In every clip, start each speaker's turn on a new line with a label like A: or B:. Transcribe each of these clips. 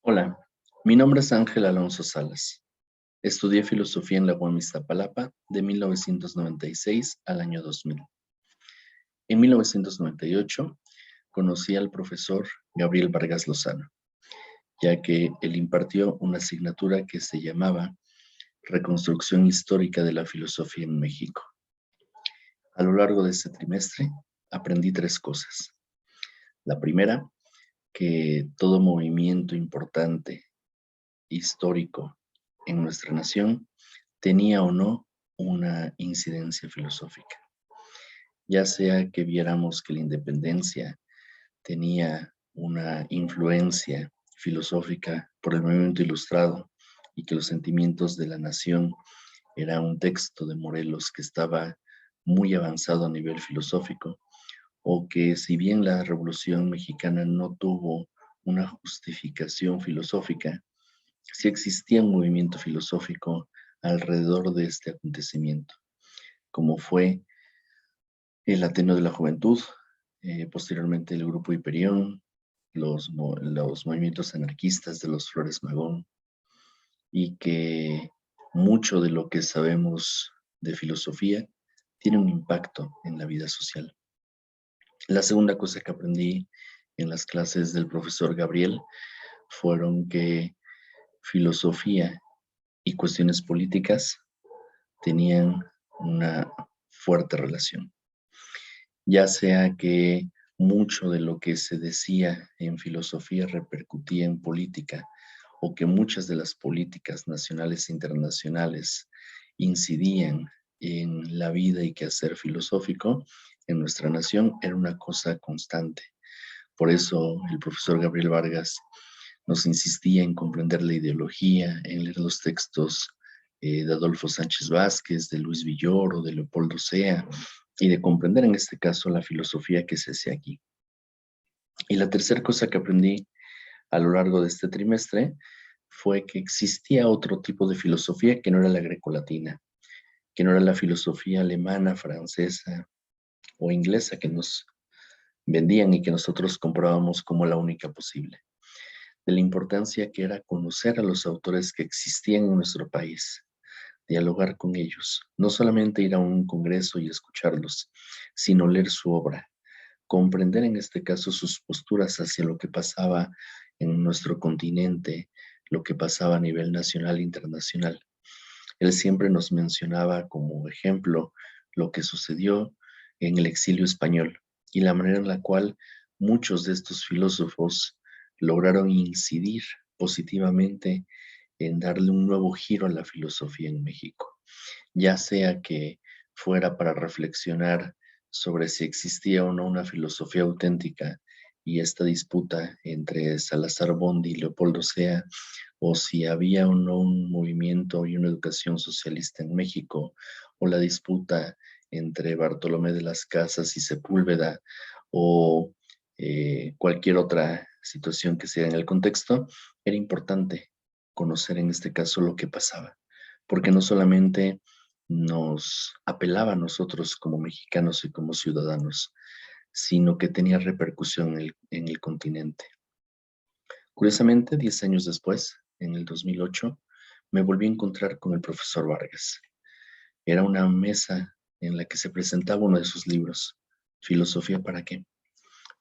A: Hola, mi nombre es Ángel Alonso Salas. Estudié filosofía en la UAM Iztapalapa de 1996 al año 2000. En 1998 conocí al profesor Gabriel Vargas Lozano, ya que él impartió una asignatura que se llamaba Reconstrucción Histórica de la Filosofía en México. A lo largo de este trimestre aprendí tres cosas. La primera, que todo movimiento importante histórico en nuestra nación tenía o no una incidencia filosófica, ya sea que viéramos que la independencia tenía una influencia filosófica por el movimiento ilustrado y que los sentimientos de la nación era un texto de Morelos que estaba muy avanzado a nivel filosófico, o que si bien la Revolución Mexicana no tuvo una justificación filosófica, sí existía un movimiento filosófico alrededor de este acontecimiento, como fue el Ateneo de la Juventud, posteriormente el Grupo Hiperión, los movimientos anarquistas de los Flores Magón, y que mucho de lo que sabemos de filosofía tiene un impacto en la vida social. La segunda cosa que aprendí en las clases del profesor Gabriel fueron que filosofía y cuestiones políticas tenían una fuerte relación, ya sea que mucho de lo que se decía en filosofía repercutía en política, o que muchas de las políticas nacionales e internacionales incidían en la vida y quehacer filosófico en nuestra nación, era una cosa constante. Por eso el profesor Gabriel Vargas nos insistía en comprender la ideología, en leer los textos de Adolfo Sánchez Vázquez, de Luis Villoro, de Leopoldo Sea, y de comprender en este caso la filosofía que se hace aquí. Y la tercera cosa que aprendí a lo largo de este trimestre fue que existía otro tipo de filosofía que no era la grecolatina, que no era la filosofía alemana, francesa o inglesa que nos vendían y que nosotros comprábamos como la única posible, de la importancia que era conocer a los autores que existían en nuestro país, dialogar con ellos, no solamente ir a un congreso y escucharlos, sino leer su obra, comprender en este caso sus posturas hacia lo que pasaba en nuestro continente, lo que pasaba a nivel nacional e internacional. Él siempre nos mencionaba como ejemplo lo que sucedió en el exilio español y la manera en la cual muchos de estos filósofos lograron incidir positivamente en darle un nuevo giro a la filosofía en México, ya sea que fuera para reflexionar sobre si existía o no una filosofía auténtica y esta disputa entre Salazar Bondi y Leopoldo Sea, o si había o no un movimiento y una educación socialista en México, o la disputa entre Bartolomé de las Casas y Sepúlveda, o cualquier otra situación que sea en el contexto, era importante conocer en este caso lo que pasaba, porque no solamente nos apelaba a nosotros como mexicanos y como ciudadanos, sino que tenía repercusión en el continente. Curiosamente, 10 años después, en el 2008, me volví a encontrar con el profesor Vargas. Era una mesa en la que se presentaba uno de sus libros, ¿Filosofía para qué?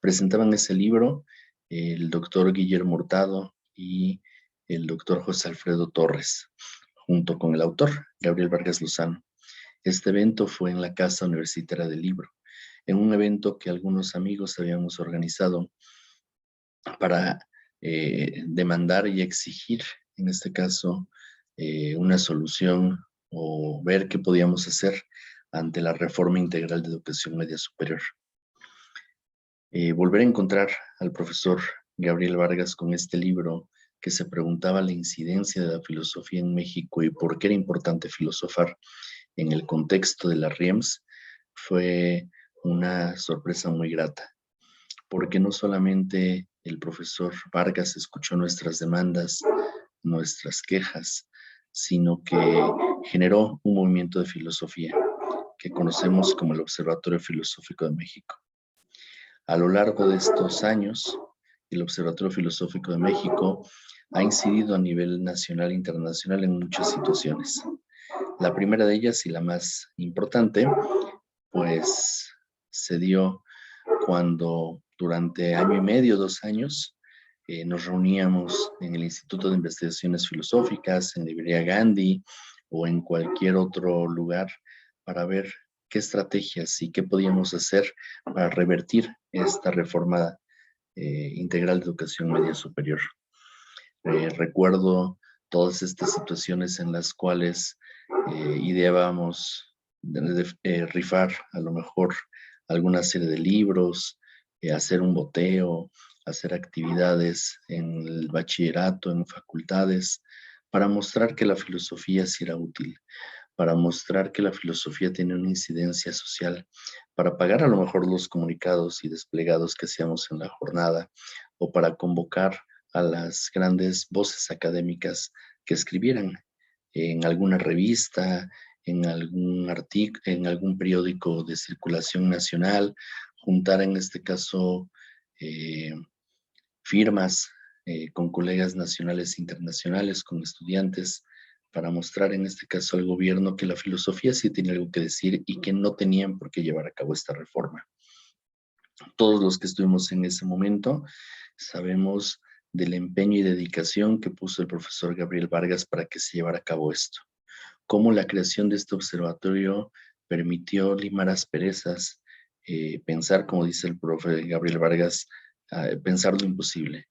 A: Presentaban ese libro el doctor Guillermo Hurtado y el doctor José Alfredo Torres, junto con el autor, Gabriel Vargas Lozano. Este evento fue en la Casa Universitaria del Libro, en un evento que algunos amigos habíamos organizado para demandar y exigir, en este caso, una solución o ver qué podíamos hacer ante la reforma integral de educación media superior. Volver a encontrar al profesor Gabriel Vargas con este libro que se preguntaba la incidencia de la filosofía en México y por qué era importante filosofar en el contexto de las RIEMS, fue una sorpresa muy grata, porque no solamente el profesor Vargas escuchó nuestras demandas, nuestras quejas, sino que generó un movimiento de filosofía que conocemos como el Observatorio Filosófico de México. A lo largo de estos años, el Observatorio Filosófico de México ha incidido a nivel nacional e internacional en muchas situaciones. La primera de ellas y la más importante, pues se dio cuando durante año y medio, 2 años, nos reuníamos en el Instituto de Investigaciones Filosóficas, en Librería Gandhi o en cualquier otro lugar para ver qué estrategias y qué podíamos hacer para revertir esta reforma integral de educación media superior. Recuerdo todas estas situaciones en las cuales ideábamos rifar a lo mejor alguna serie de libros, hacer un boteo, hacer actividades en el bachillerato, en facultades, para mostrar que la filosofía sí era útil, para mostrar que la filosofía tiene una incidencia social, para pagar a lo mejor los comunicados y desplegados que hacíamos en la jornada, o para convocar a las grandes voces académicas que escribieran en alguna revista, en algún artículo, en algún periódico de circulación nacional, juntar en este caso eh, firmas con colegas nacionales e internacionales, con estudiantes, para mostrar en este caso al gobierno que la filosofía sí tiene algo que decir y que no tenían por qué llevar a cabo esta reforma. Todos los que estuvimos en ese momento sabemos del empeño y dedicación que puso el profesor Gabriel Vargas para que se llevara a cabo esto. Cómo la creación de este observatorio permitió limar asperezas, pensar, como dice el profe Gabriel Vargas, pensar lo imposible.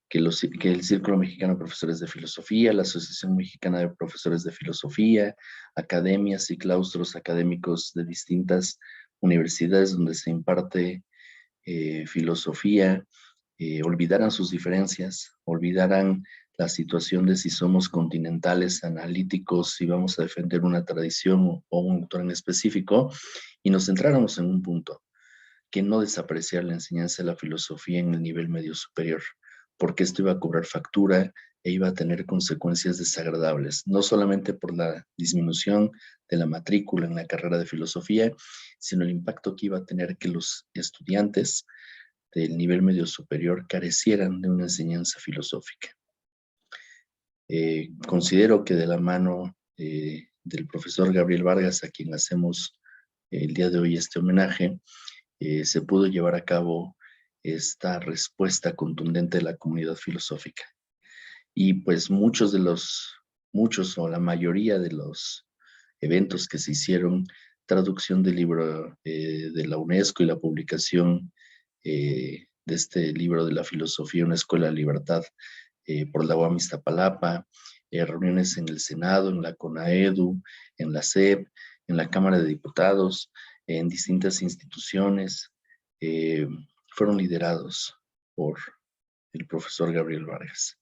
A: Que el Círculo Mexicano de Profesores de Filosofía, la Asociación Mexicana de Profesores de Filosofía, academias y claustros académicos de distintas universidades donde se imparte filosofía, olvidaran sus diferencias, olvidaran la situación de si somos continentales, analíticos, si vamos a defender una tradición o un autor en específico, y nos centráramos en un punto, que no desapareciera la enseñanza de la filosofía en el nivel medio superior, porque esto iba a cobrar factura e iba a tener consecuencias desagradables, no solamente por la disminución de la matrícula en la carrera de filosofía, sino el impacto que iba a tener que los estudiantes del nivel medio superior carecieran de una enseñanza filosófica. Considero que de la mano del profesor Gabriel Vargas, a quien hacemos el día de hoy este homenaje, se pudo llevar a cabo esta respuesta contundente de la comunidad filosófica. Y pues muchos o la mayoría de los eventos que se hicieron, traducción del libro de la UNESCO y la publicación de este libro de la filosofía, una escuela de libertad por la UAM Iztapalapa, reuniones en el Senado, en la CONAEDU, en la SEP, en la Cámara de Diputados, en distintas instituciones, eh, fueron liderados por el profesor Gabriel Vargas.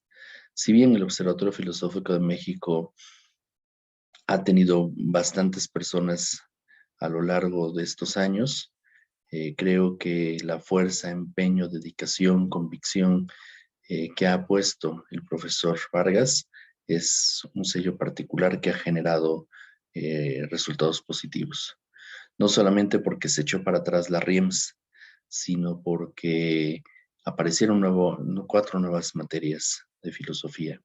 A: Si bien el Observatorio Filosófico de México ha tenido bastantes personas a lo largo de estos años, creo que la fuerza, empeño, dedicación, convicción que ha puesto el profesor Vargas es un sello particular que ha generado resultados positivos. No solamente porque se echó para atrás la RIEMS, sino porque aparecieron 4 nuevas materias de filosofía,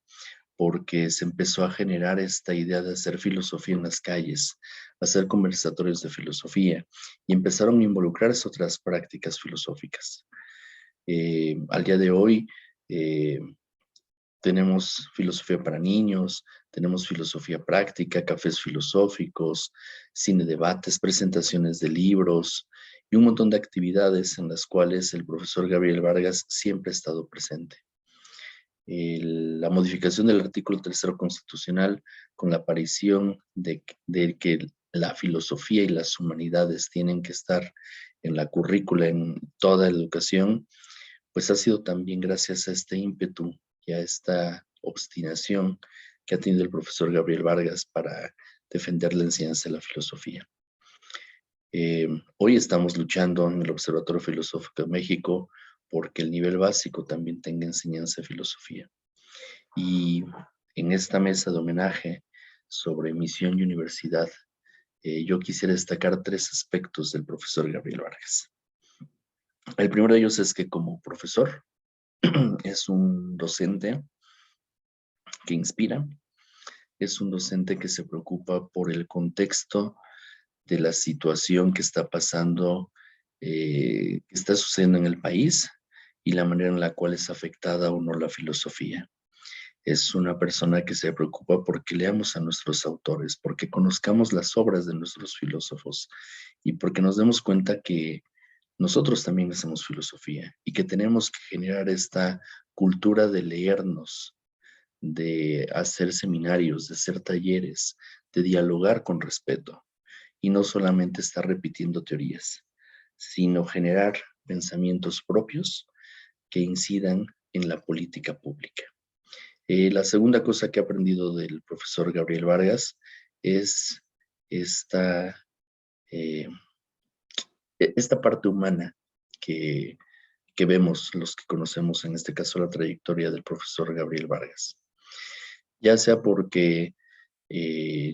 A: porque se empezó a generar esta idea de hacer filosofía en las calles, hacer conversatorios de filosofía, y empezaron a involucrarse otras prácticas filosóficas. Al día de hoy tenemos filosofía para niños, tenemos filosofía práctica, cafés filosóficos, cine debates, presentaciones de libros y un montón de actividades en las cuales el profesor Gabriel Vargas siempre ha estado presente. La modificación del artículo 3º constitucional con la aparición de que la filosofía y las humanidades tienen que estar en la currícula en toda la educación, pues ha sido también gracias a este ímpetu y a esta obstinación que ha tenido el profesor Gabriel Vargas para defender la enseñanza de la filosofía. Hoy estamos luchando en el Observatorio Filosófico de México porque el nivel básico también tenga enseñanza de filosofía. Y en esta mesa de homenaje sobre misión y universidad, yo quisiera destacar 3 aspectos del profesor Gabriel Vargas. El primero de ellos es que como profesor es un docente que inspira. Es un docente que se preocupa por el contexto de la situación que está pasando, que está sucediendo en el país y la manera en la cual es afectada o no la filosofía. Es una persona que se preocupa porque leamos a nuestros autores, porque conozcamos las obras de nuestros filósofos y porque nos demos cuenta que nosotros también hacemos filosofía y que tenemos que generar esta cultura de leernos, de hacer seminarios, de hacer talleres, de dialogar con respeto y no solamente estar repitiendo teorías, sino generar pensamientos propios que incidan en la política pública. La segunda cosa que he aprendido del profesor Gabriel Vargas es esta, eh, esta parte humana que, que vemos los que conocemos, en este caso, la trayectoria del profesor Gabriel Vargas. Ya sea porque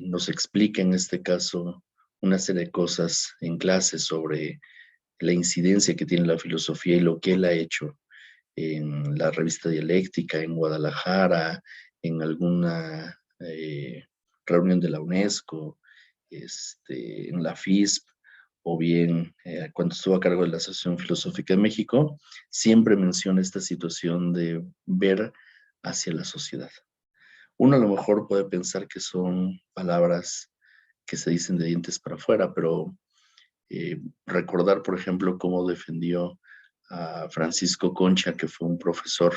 A: nos explica en este caso una serie de cosas en clase sobre la incidencia que tiene la filosofía y lo que él ha hecho en la revista Dialéctica, en Guadalajara, en alguna reunión de la UNESCO, en la FISP, o bien cuando estuvo a cargo de la Asociación Filosófica de México, siempre menciona esta situación de ver hacia la sociedad. Uno a lo mejor puede pensar que son palabras que se dicen de dientes para afuera, pero recordar, por ejemplo, cómo defendió a Francisco Concha, que fue un profesor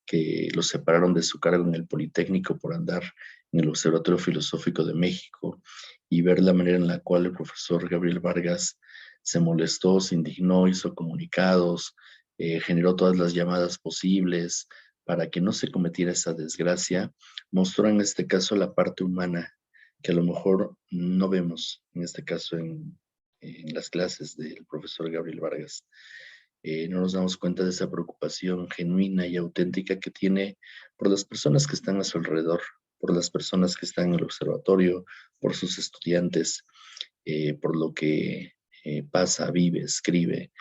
A: que lo separaron de su cargo en el Politécnico por andar en el Observatorio Filosófico de México, y ver la manera en la cual el profesor Gabriel Vargas se molestó, se indignó, hizo comunicados, generó todas las llamadas posibles para que no se cometiera esa desgracia, mostró en este caso la parte humana que a lo mejor no vemos, en este caso en las clases del profesor Gabriel Vargas. No nos damos cuenta de esa preocupación genuina y auténtica que tiene por las personas que están a su alrededor, por las personas que están en el observatorio, por sus estudiantes, por lo que pasa, vive, escribe,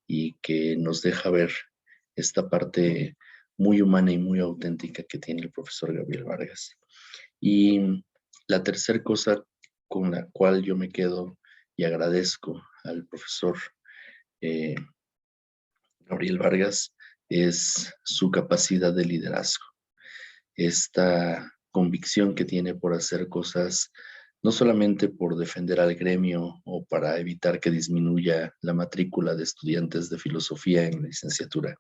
A: y que nos deja ver esta parte muy humana y muy auténtica que tiene el profesor Gabriel Vargas. Y la tercera cosa con la cual yo me quedo y agradezco al profesor eh, Gabriel Vargas es su capacidad de liderazgo, esta convicción que tiene por hacer cosas, no solamente por defender al gremio o para evitar que disminuya la matrícula de estudiantes de filosofía en la licenciatura,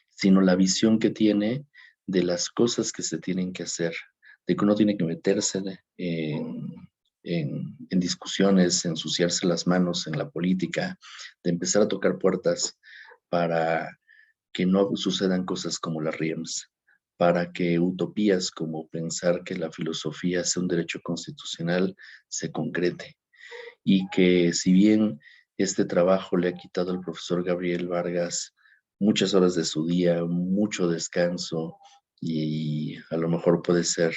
A: sino la visión que tiene de las cosas que se tienen que hacer, de que uno tiene que meterse en discusiones, ensuciarse las manos en la política, de empezar a tocar puertas para que no sucedan cosas como las RIEMS, para que utopías como pensar que la filosofía sea un derecho constitucional se concrete, y que si bien este trabajo le ha quitado al profesor Gabriel Vargas muchas horas de su día, mucho descanso, y a lo mejor puede ser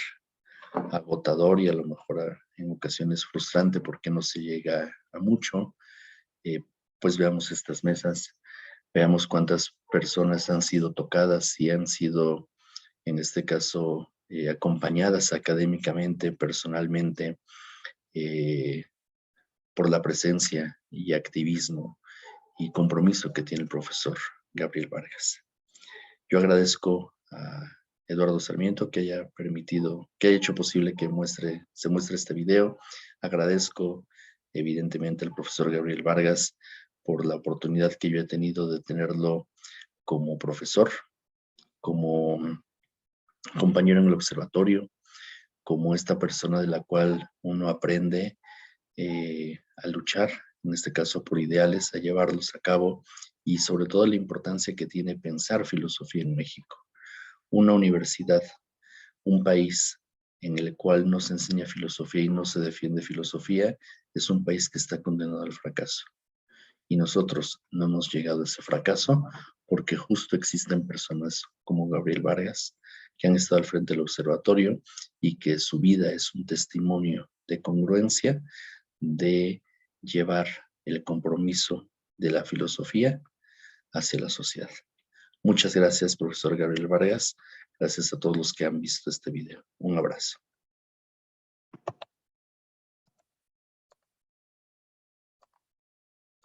A: agotador y a lo mejor en ocasiones frustrante porque no se llega a mucho, eh, pues veamos estas mesas, veamos cuántas personas han sido tocadas y han sido, en este caso, acompañadas académicamente, personalmente, eh, por la presencia y activismo y compromiso que tiene el profesor Gabriel Vargas. Yo agradezco a Eduardo Sarmiento que haya permitido, que haya hecho posible que se muestre este video. Agradezco evidentemente al profesor Gabriel Vargas por la oportunidad que yo he tenido de tenerlo como profesor, como compañero en el observatorio, como esta persona de la cual uno aprende a luchar, en este caso por ideales, a llevarlos a cabo, y sobre todo la importancia que tiene pensar filosofía en México. Una universidad, un país en el cual no se enseña filosofía y no se defiende filosofía, es un país que está condenado al fracaso. Y nosotros no hemos llegado a ese fracaso porque justo existen personas como Gabriel Vargas que han estado al frente del observatorio y que su vida es un testimonio de congruencia, de llevar el compromiso de la filosofía hacia la sociedad. Muchas gracias, profesor Gabriel Vargas. Gracias a todos los que han visto este video. Un abrazo.